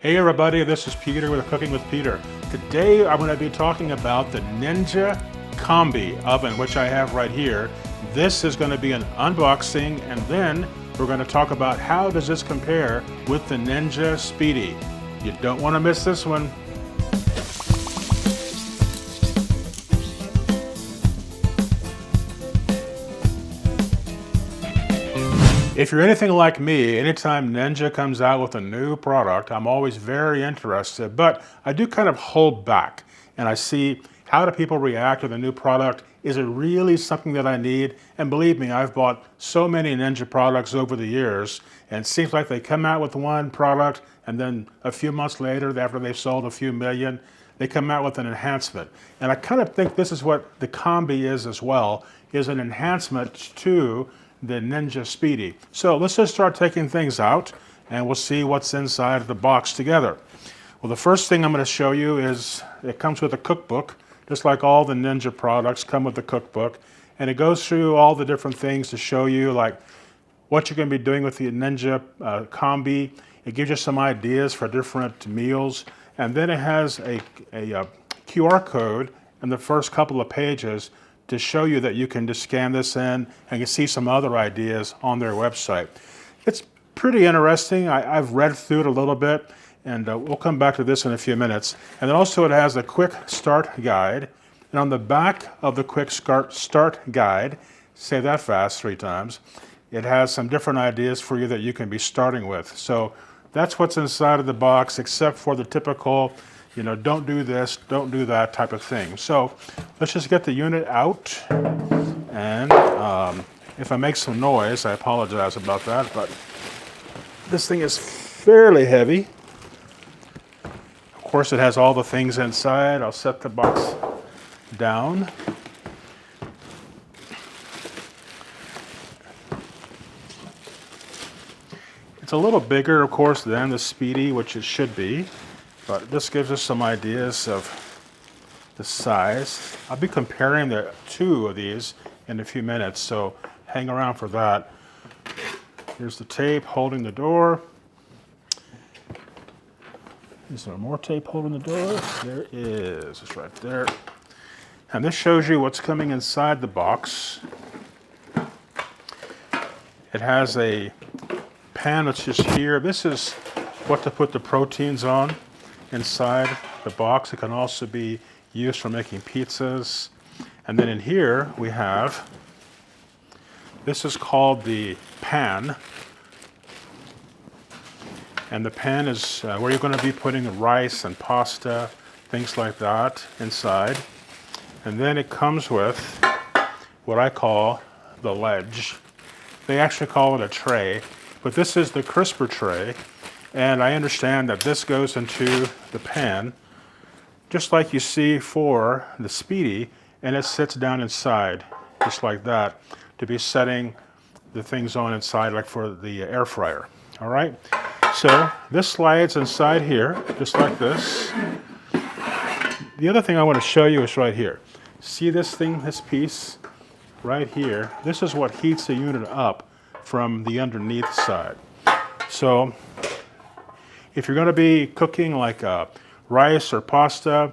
Hey everybody, this is Peter with Cooking with Peter. Today I'm going to be talking about the Ninja Combi oven, which I have right here. This is going to be an unboxing, and then we're going to talk about how does this compare with the Ninja Speedy. You don't want to miss this one. If you're anything like me, anytime Ninja comes out with a new product, I'm always very interested, but I do kind of hold back and I see how do people react to the new product? Is it really something that I need? And believe me, I've bought so many Ninja products over the years, and it seems like they come out with one product and then a few months later, after they've sold a few million, they come out with an enhancement. And I kind of think this is what the Combi is as well, is an enhancement to the Ninja Speedy. So let's just start taking things out and we'll see what's inside of the box together. Well, the first thing I'm going to show you is it comes with a cookbook, just like all the Ninja products come with a cookbook, and it goes through all the different things to show you like what you're going to be doing with the Ninja Combi. It gives you some ideas for different meals, and then it has a QR code in the first couple of pages to show you that you can just scan this in and you see some other ideas on their website. It's pretty interesting. I've read through it a little bit, and we'll come back to this in a few minutes. And then also it has a quick start guide, and on the back of the quick start guide, say that fast 3 times, it has some different ideas for you that you can be starting with. So that's what's inside of the box, except for the typical, you know, don't do this, don't do that type of thing. So let's just get the unit out, and if I make some noise, I apologize about that, but this thing is fairly heavy. Of course, it has all the things inside. I'll set the box down. It's a little bigger, of course, than the Speedy, which it should be. But this gives us some ideas of the size. I'll be comparing the 2 of these in a few minutes, so hang around for that. Here's the tape holding the door. Is there more tape holding the door? There is. It's right there. And this shows you what's coming inside the box. It has a pan that's just here. This is what to put the proteins on inside the box. It can also be used for making pizzas. And then in here we have, this is called the pan. And the pan is where you're going to be putting rice and pasta, things like that inside. And then it comes with what I call the ledge. They actually call it a tray, but this is the crisper tray. And I understand that this goes into the pan, just like you see for the Speedy, and it sits down inside, just like that, to be setting the things on inside, like for the air fryer. All right? So this slides inside here, just like this. The other thing I want to show you is right here. See this thing, this piece right here? This is what heats the unit up from the underneath side. So if you're going to be cooking like rice or pasta,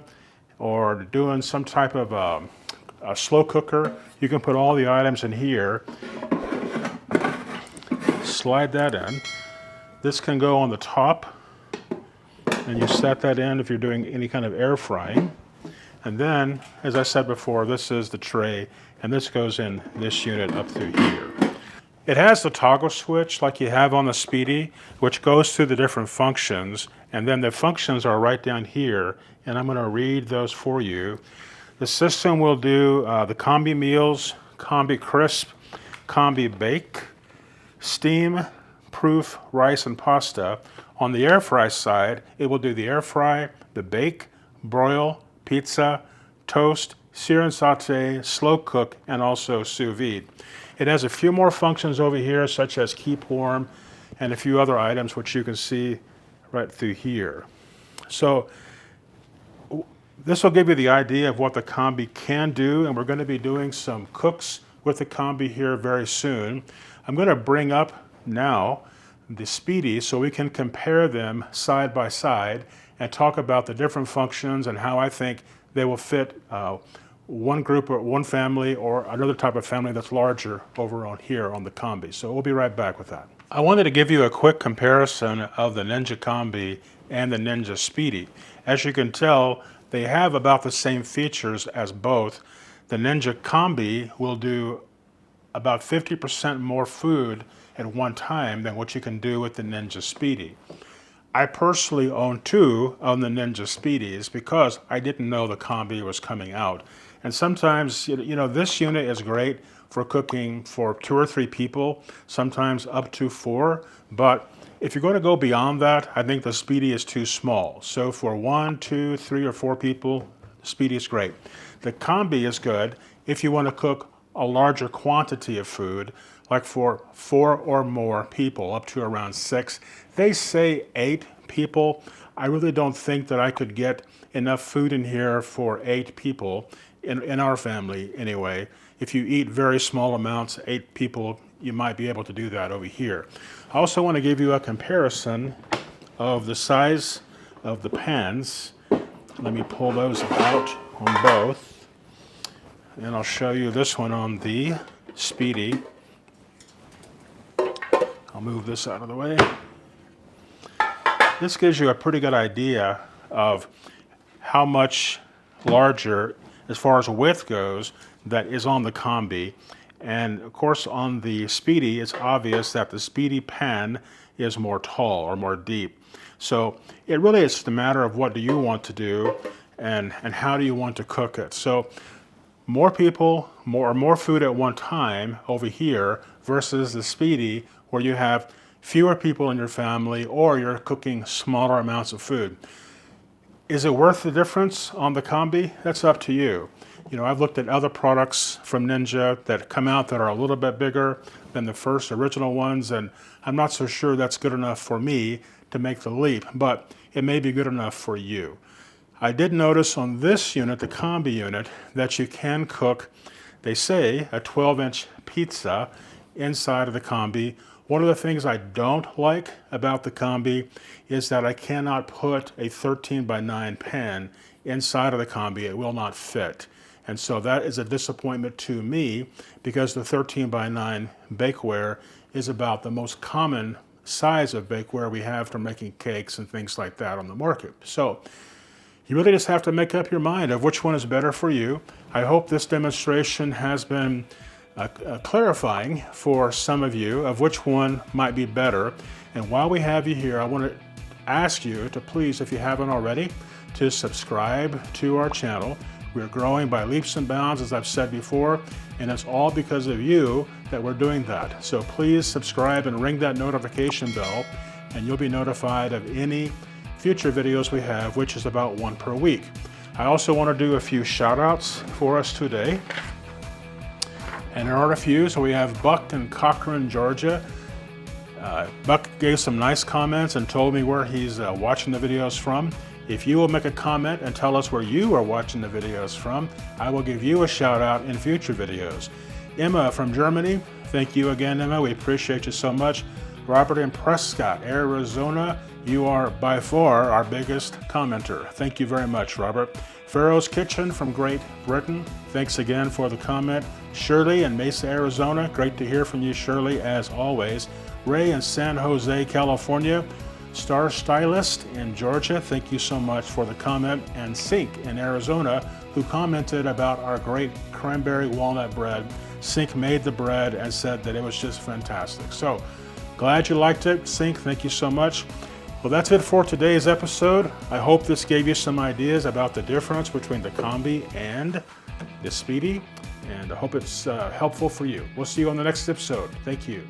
or doing some type of a slow cooker, you can put all the items in here, slide that in. This can go on the top, and you set that in if you're doing any kind of air frying. And then, as I said before, this is the tray, and this goes in this unit up through here. It has the toggle switch like you have on the Speedy, which goes through the different functions, and then the functions are right down here, and I'm going to read those for you. The system will do the Combi Meals, Combi Crisp, Combi Bake, Steam, Proof, Rice, and Pasta. On the air fry side, it will do the air fry, the bake, broil, pizza, toast, sear and saute, slow cook, and also sous vide. It has a few more functions over here, such as keep warm, and a few other items which you can see right through here. So this will give you the idea of what the Combi can do, and we're going to be doing some cooks with the Combi here very soon. I'm going to bring up now the Speedy so we can compare them side by side and talk about the different functions and how I think they will fit one group or one family or another type of family that's larger over on here on the Combi. So we'll be right back with that. I wanted to give you a quick comparison of the Ninja Combi and the Ninja Speedy. As you can tell, they have about the same features as both. The Ninja Combi will do about 50% more food at one time than what you can do with the Ninja Speedy. I personally own two of the Ninja Speedies because I didn't know the Combi was coming out. And sometimes, you know, this unit is great for cooking for 2 or 3 people, sometimes up to 4. But if you're going to go beyond that, I think the Speedy is too small. So for 1, 2, 3, or 4 people, the Speedy is great. The Combi is good if you want to cook a larger quantity of food, like for 4 or more people, up to around 6. They say 8 people. I really don't think that I could get enough food in here for 8 people, in our family anyway. If you eat very small amounts, 8 people, you might be able to do that over here. I also want to give you a comparison of the size of the pans. Let me pull those out on both. And I'll show you this one on the Speedy. I'll move this out of the way. This gives you a pretty good idea of how much larger, as far as width goes, that is on the Combi. And of course on the Speedy, it's obvious that the Speedy pan is more tall or more deep. So it really is a matter of what do you want to do and how do you want to cook it. So more people, more food at one time over here versus the Speedy where you have fewer people in your family or you're cooking smaller amounts of food. Is it worth the difference on the Combi? That's up to you. You know, I've looked at other products from Ninja that come out that are a little bit bigger than the first original ones, and I'm not so sure that's good enough for me to make the leap, but it may be good enough for you. I did notice on this unit, the Combi unit, that you can cook, they say, a 12-inch pizza inside of the Combi. One of the things I don't like about the Combi is that I cannot put a 13x9 pan inside of the Combi. It will not fit. And so that is a disappointment to me because the 13x9 bakeware is about the most common size of bakeware we have for making cakes and things like that on the market. So you really just have to make up your mind of which one is better for you. I hope this demonstration has been clarifying for some of you of which one might be better. And while we have you here, I want to ask you to please, if you haven't already, to subscribe to our channel. We're growing by leaps and bounds, as I've said before, and it's all because of you that we're doing that. So please subscribe and ring that notification bell, and you'll be notified of any future videos we have, which is about 1 per week. I also want to do a few shout outs for us today. And there are a few. So we have Buck in Cochran, Georgia. Buck gave some nice comments and told me where he's watching the videos from. If you will make a comment and tell us where you are watching the videos from, I will give you a shout out in future videos. Emma from Germany, thank you again, Emma. We appreciate you so much. Robert in Prescott, Arizona, you are by far our biggest commenter. Thank you very much, Robert. Pharaoh's Kitchen from Great Britain, thanks again for the comment. Shirley in Mesa, Arizona, great to hear from you, Shirley, as always. Ray in San Jose, California. Star Stylist in Georgia, thank you so much for the comment. And Sink in Arizona, who commented about our great cranberry walnut bread. Sink made the bread and said that it was just fantastic. So glad you liked it. Sink, thank you so much. Well, that's it for today's episode. I hope this gave you some ideas about the difference between the Combi and the Speedy, and I hope it's helpful for you. We'll see you on the next episode. Thank you.